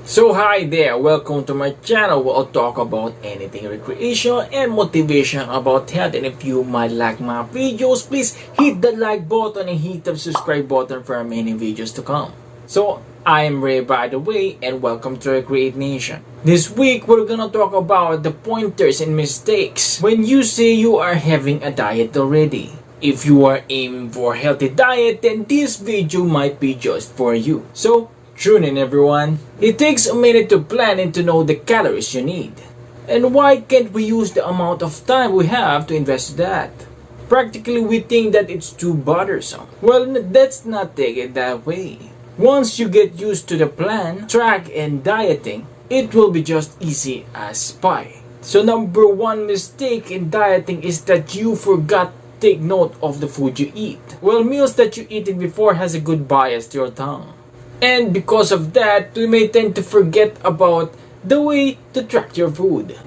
So hi there, welcome to my channel where I'll talk about anything recreational and motivation about health. And if you might like my videos, please hit the like button and hit the subscribe button for many videos to come. So I am Ray, by the way, and welcome to Recreate Nation. This week we're gonna talk about the pointers and mistakes when you say you are having a diet already. If you are aiming for a healthy diet, then this video might be just for you. So tune in everyone. It takes a minute to plan and to know the calories you need. And why can't we use the amount of time we have to invest that? Practically we think that it's too bothersome. Well, let's not take it that way. Once you get used to the plan, track and dieting, it will be just easy as pie. So number one mistake in dieting is that you forgot to take note of the food you eat. Well, meals that you eaten before has a good bias to your tongue. And because of that, we may tend to forget about the way to track your food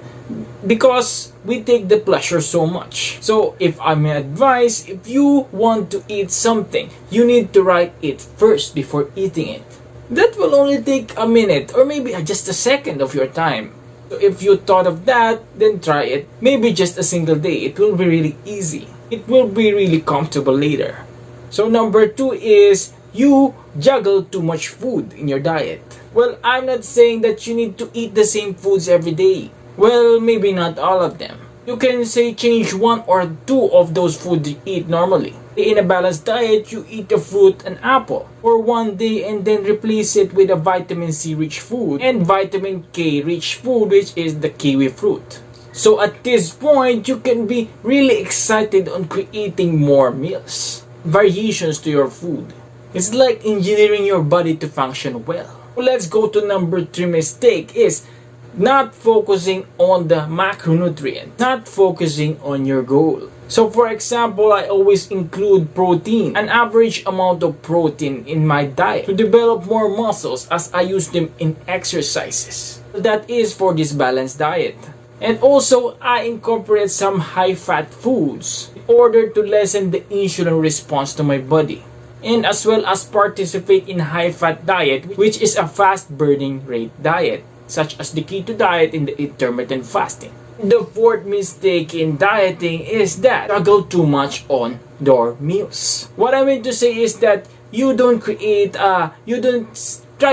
because we take the pleasure so much. So if I may advise, if you want to eat something, you need to write it first before eating it. That will only take a minute or maybe just a second of your time. So if you thought of that, then try it. Maybe just a single day. It will be really easy. It will be really comfortable later. So number two is you juggle too much food in your diet. Well, I'm not saying that you need to eat the same foods every day. Well, maybe not all of them. You can say change one or two of those foods you eat normally. In a balanced diet, you eat a fruit and apple for one day and then replace it with a vitamin C rich food and vitamin K rich food, which is the kiwi fruit. So at this point, you can be really excited on creating more meals, variations to your food. It's like engineering your body to function well. Let's go to number three mistake is not focusing on the macronutrient, not focusing on your goal. So for example, I always include protein, an average amount of protein in my diet to develop more muscles as I use them in exercises. That is for this balanced diet. And also, I incorporate some high-fat foods in order to lessen the insulin response to my body. And as well as participate in high-fat diet, which is a fast-burning rate diet, such as the keto diet and the intermittent fasting. The fourth mistake in dieting is that you struggle too much on your meals. What I mean to say is that you don't try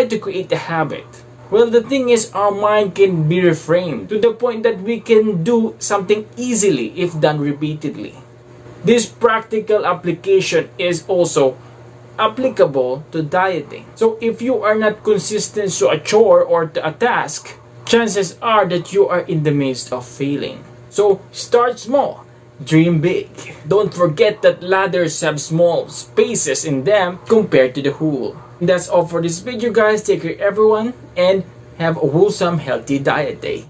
to create a habit. Well, the thing is, our mind can be reframed to the point that we can do something easily if done repeatedly. This practical application is also applicable to dieting. So if you are not consistent to a chore or to a task, chances are that you are in the midst of failing. So start small, dream big. Don't forget that ladders have small spaces in them compared to the whole. That's all for this video, guys. Take care everyone and have a wholesome healthy diet day.